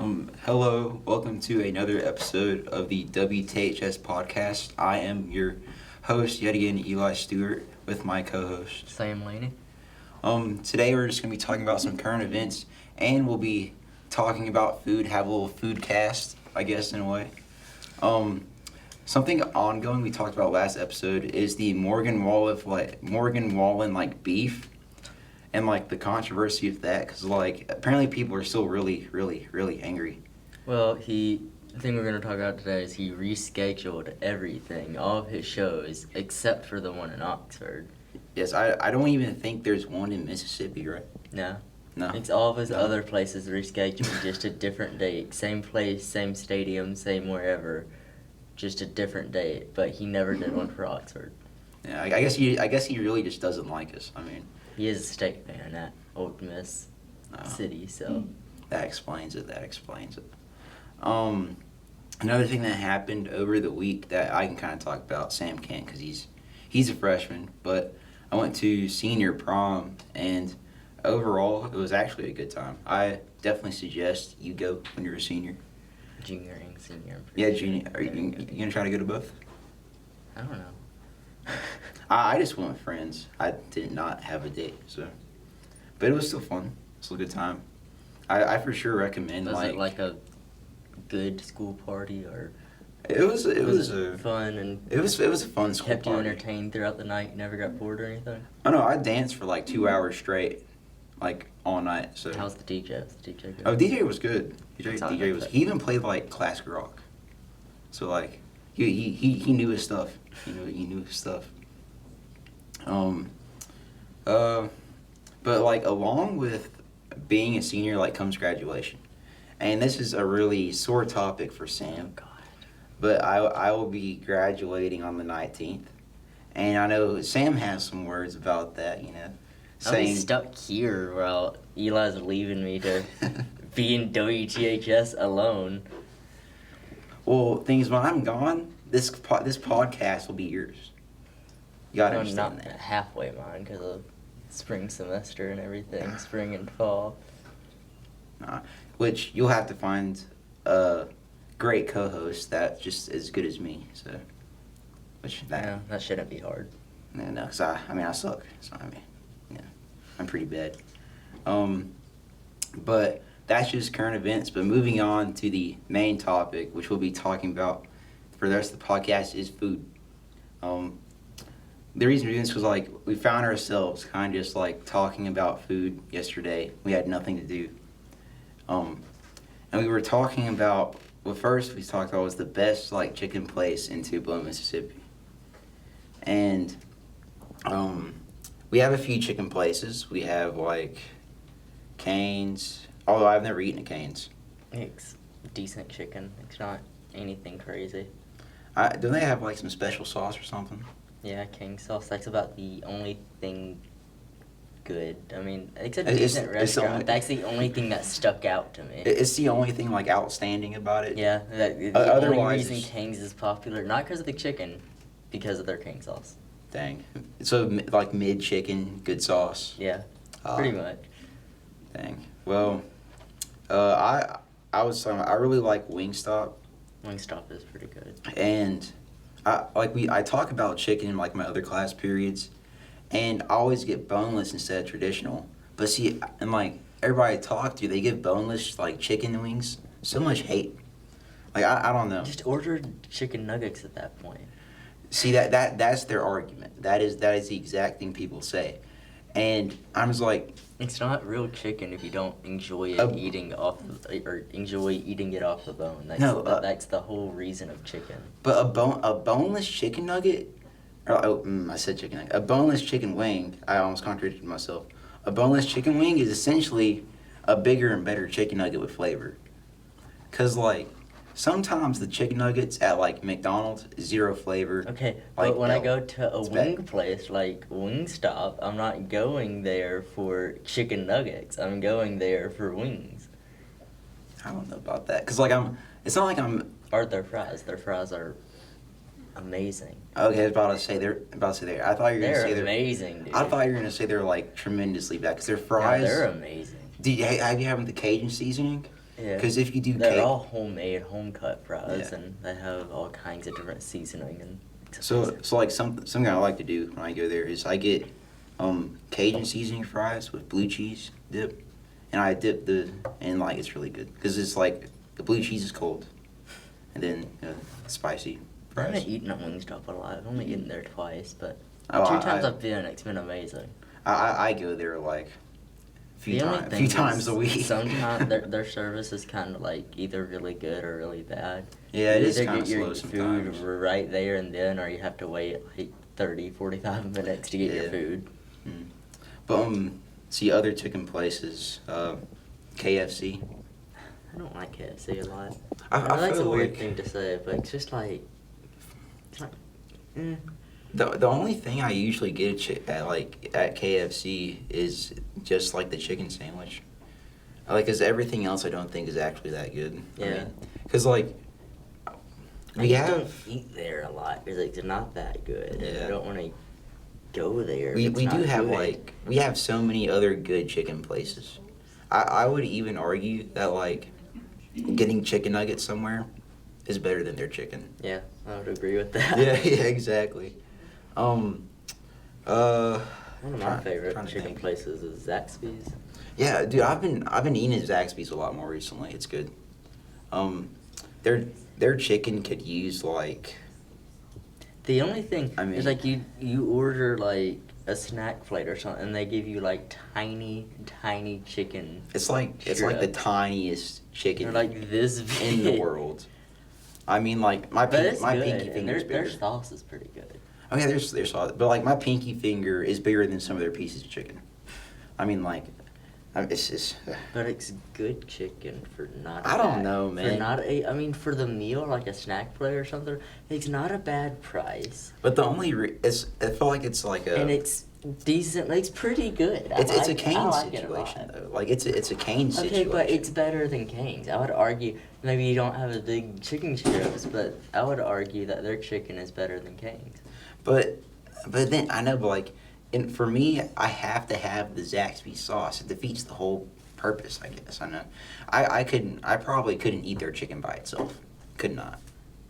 Hello, welcome to another episode of the WTHS Podcast. I am your host, yet again, Eli Stewart, with my co-host, Sam Laney. Today we're just going to be talking about some current events, and we'll be talking about food, have a little food cast, I guess, in a way. Something ongoing we talked about last episode is the Morgan Wallen beef. And, the controversy of that, because, apparently people are still really, really, really angry. Well, the thing we're going to talk about today is he rescheduled everything, all of his shows, except for the one in Oxford. Yes, I don't even think there's one in Mississippi, right? No. No. It's all of his other places rescheduled, just a different date. Same place, same stadium, same wherever, just a different date. But he never did one for Oxford. Yeah, I guess he really just doesn't like us. I mean... He is a state fan at Old Miss City, so... That explains it. Another thing that happened over the week that I can kind of talk about, Sam can't because he's a freshman, but I went to senior prom, and overall, it was actually a good time. I definitely suggest you go when you're a senior. Junior and senior. Yeah, junior. Are you going to try to go to both? I don't know. I just went with friends. I did not have a date, so. But it was still fun. It was a good time. I for sure recommend, Was it like a good school party, or... It was fun and... It was a fun school kept party. you entertained throughout the night? You never got bored or anything? Oh, no, I danced for 2 hours straight, all night, so. How's the DJ? Was the DJ good? Oh, DJ was good. DJ was... Good. He even played, classic rock. So, he knew his stuff. He knew his stuff. But along with being a senior, comes graduation, and this is a really sore topic for Sam. Oh God. But I will be graduating on the 19th, and I know Sam has some words about that. I'll be stuck here while Eli's leaving me to be in WTHS alone. Well, thing is, when I'm gone, this podcast will be yours. You gotta understand not that. Halfway mine because of spring semester and everything, spring and fall. Which you'll have to find a great co-host that's just as good as me. So, That shouldn't be hard. No, because I suck. So I'm pretty bad. But that's just current events. But moving on to the main topic, which we'll be talking about for the rest of the podcast, is food. The reason we're doing this was we found ourselves kind of just talking about food yesterday. We had nothing to do. And we were talking about, first we talked about was the best chicken place in Tupelo, Mississippi. And we have a few chicken places. We have Cane's, although I've never eaten at Cane's. It's decent chicken. It's not anything crazy. Don't they have some special sauce or something? Yeah, king sauce. That's about the only thing good. I mean, it's a decent restaurant. That's the only thing that stuck out to me. It's the only thing outstanding about it. Yeah, the only reason King's is popular, not because of the chicken, because of their king sauce. Dang. So mid chicken, good sauce. Yeah, pretty much. Dang. Well, I really like Wingstop. Wingstop is pretty good. And I talk about chicken in my other class periods, and I always get boneless instead of traditional. But see, and everybody I talk to, they give boneless chicken wings so much hate. I don't know. Just order chicken nuggets at that point. See that's their argument. That is the exact thing people say, and I'm just it's not real chicken if you don't enjoy it eating it off the bone. That's the whole reason of chicken. But a boneless chicken nugget, I said chicken nugget. A boneless chicken wing. I almost contradicted myself. A boneless chicken wing is essentially a bigger and better chicken nugget with flavor. 'Cause sometimes the chicken nuggets at McDonald's, zero flavor. Okay, but when I go to a wing place like Wingstop, I'm not going there for chicken nuggets. I'm going there for wings. I don't know about that, cause it's not like I'm. Or their fries. Their fries are amazing. Okay, I was about to say they're. I thought you were gonna say they're amazing, dude. I thought you were gonna say they're tremendously bad, cause their fries. No, they're amazing. Have you had the Cajun seasoning? Yeah. Because if you do They're all homemade, home-cut fries, Yeah. and they have all kinds of different seasoning and. So like something I like to do when I go there is I get Cajun seasoning fries with blue cheese dip, and I dip and like it's really good because it's like the blue cheese is cold, and then spicy I haven't fries. eaten at Wingstop a lot. I've only eaten there twice, but Oh, 2 times I- I've been, it's been amazing. I go there like a few The only times a week. Sometimes their service is kind of like either really good or really bad. Yeah, it You is either kind of get your slow sometimes. food right there and then, or you have to wait like 30, 45 minutes to get your Yeah. food. But see other chicken places, KFC. I don't like KFC a lot. I know that's a feel weird like- thing to say, but it's just like, The only thing I usually get at KFC is just like the chicken sandwich. Cause everything else I don't think is actually that good. Yeah. Cause like I just don't eat there a lot because it's not that good. And Yeah. I don't want to go there. we if it's do not have good. we have so many other good chicken places. I would even argue that like getting chicken nuggets somewhere is better than their chicken. Yeah, I would agree with that. Yeah, exactly. One of my Trying favorite to chicken think. places is Zaxby's. Yeah, dude, I've been eating at Zaxby's a lot more recently. It's good. Their chicken could use like The only thing I mean- is like you order like a snack plate or something, and they give you like tiny chicken. it's like the strips. tiniest chicken They're like this big. in the world. I mean, like my But it's good, pinky and finger is their bigger. sauce is pretty good. Oh yeah, there's sauce, but like my pinky finger is bigger than some of their pieces of chicken. I mean, like, it's just. But it's good chicken for not. I don't bad- know, For man. not I mean, for the meal, like a snack plate or something, it's not a bad price, But the only I feel like it's like a. and it's decent. It's pretty good. It's a I Cane like it a lot. situation though. Like it's a Cane Okay, situation. but it's better than Cane's. I would argue maybe you don't have a big chicken strips, but I would argue that their chicken is better than Cane's. But then I know, but like, and for me, I have to have the Zaxby's sauce. It defeats the whole purpose, I guess. I know. I probably couldn't eat their chicken by itself. Could not.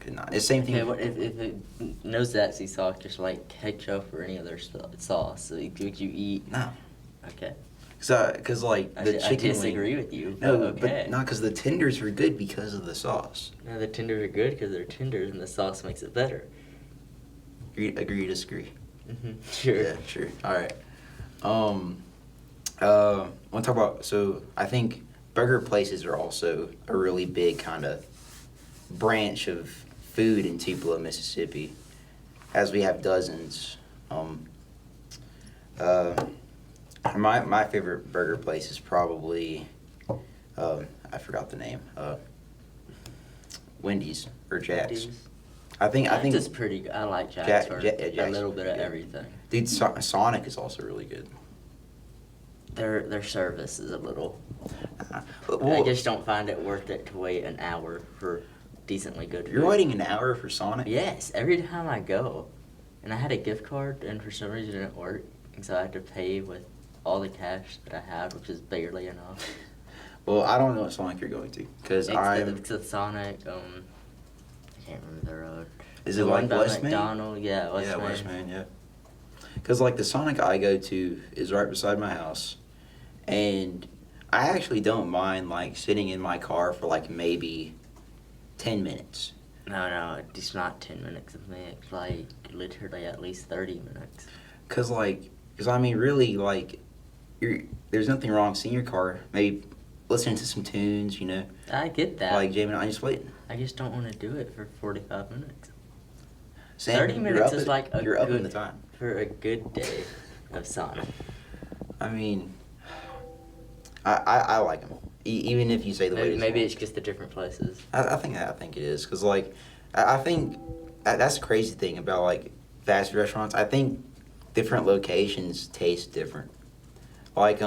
It's the same thing. Okay, what if it knows Zaxby's sauce just like ketchup or any other sauce? Would you eat? No. Okay. Cause like the I chicken disagree wing. with you. No, but okay. but not because the tenders are good because of the sauce. No, the tenders are good because they're tenders, and the sauce makes it better. Agree, disagree. Sure. Yeah, sure. All right. Want to talk about? So I think burger places are also a really big kind of branch of food in Tupelo, Mississippi, as we have dozens. My favorite burger place is probably I forgot the name. Wendy's or Jack's. I think Jack's is pretty good. I like Jack's for a Jack's little bit of good. everything. Dude, Sonic is also really good. Their service is a little. I Well, just don't find it worth it to wait an hour for decently good food. you're waiting an hour for Sonic? Yes, every time I go. And I had a gift card, and for some reason it didn't work. And so I had to pay with all the cash that I had, which is barely enough. Well, I don't know what Sonic you're going to, because It's the Sonic, I can't remember the road. Is The it one like by West Main? McDonald, yeah, West Main. West Main, yeah. Because like the Sonic I go to is right beside my house, and I actually don't mind like sitting in my car for like maybe 10 minutes. No, it's not 10 minutes of me. It's like literally at least 30 minutes. Cause I mean really like, there's nothing wrong seeing your car, maybe listening to some tunes, you know, I get that. like jamming. I just wait. I just don't want to do it for 45 minutes. Sam, 30 you're minutes up is at- like a you're up in good the time. for a good day of Sonic. I mean, I like them. Even if you say the wait is Maybe long. it's just the different places. I think it is because like I think that's the crazy thing about like fast food restaurants. I think different locations taste different. Like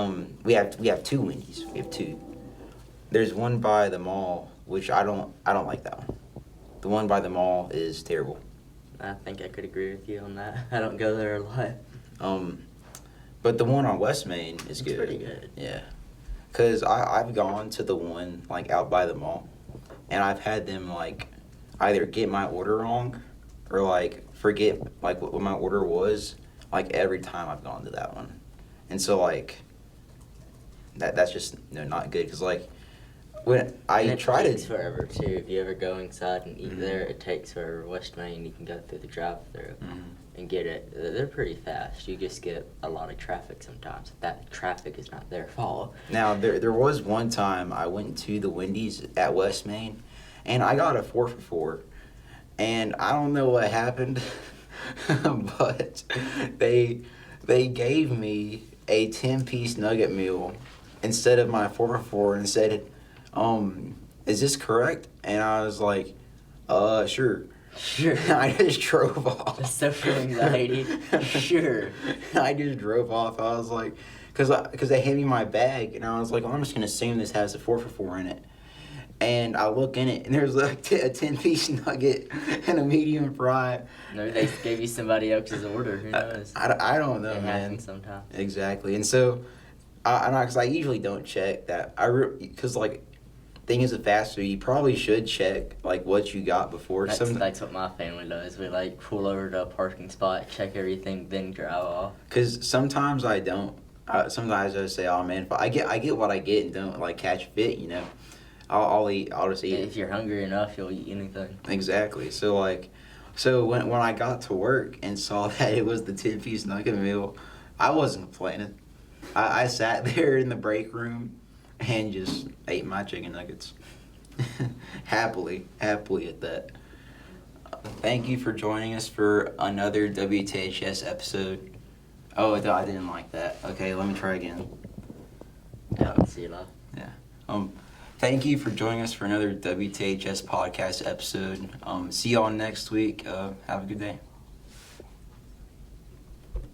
we have two Wendy's. We have two. There's one by the mall, which I don't like that one. The one by the mall is terrible. I think I could agree with you on that. I don't go there a lot. But the one on West Main is It's good. pretty good. Yeah. Because I've gone to the one, like, out by the mall, and I've had them, like, either get my order wrong or, like, forget, like, what my order was, like, every time I've gone to that one. And so, like, that's just, not good. Because, like, when I try it takes to... forever, too. If you ever go inside and eat there, it takes forever. West Main, you can go through the drive-thru and get it. They're pretty fast. You just get a lot of traffic sometimes. That traffic is not their fault. Now, there was one time I went to the Wendy's at West Main, and I got a 4 for $4. And I don't know what happened, but they gave me a 10-piece nugget meal instead of my 4 for $4 and said, is this correct? And I was like, sure. Sure. I just drove off. Social anxiety. Sure. I just drove off. I was like, because they handed me my bag, and I was like, well, I'm just going to assume this has a 4 for $4 in it. And I look in it, and there's like a 10-piece nugget and a medium fry. Maybe they gave you somebody else's order. Who knows? I don't know, It man. happens sometimes. Exactly. And so, because I usually don't check that. Because, like, thing is, with fast food, you probably should check, like, what you got before. That's what my family does. We, like, pull over to a parking spot, check everything, then drive off. Because sometimes I don't. Sometimes I say, oh, man, if I get what I get and don't, like, catch fit, I'll just eat it. If you're hungry enough, you'll eat anything. Exactly. So, like, when I got to work and saw that it was the 10-piece nugget meal, I wasn't complaining. I sat there in the break room and just ate my chicken nuggets. happily at that. Thank you for joining us for another WTHS episode. Oh, I didn't like that. Okay, let me try again. See you later. Yeah. Thank you for joining us for another WTHS podcast episode. See y'all next week. Have a good day.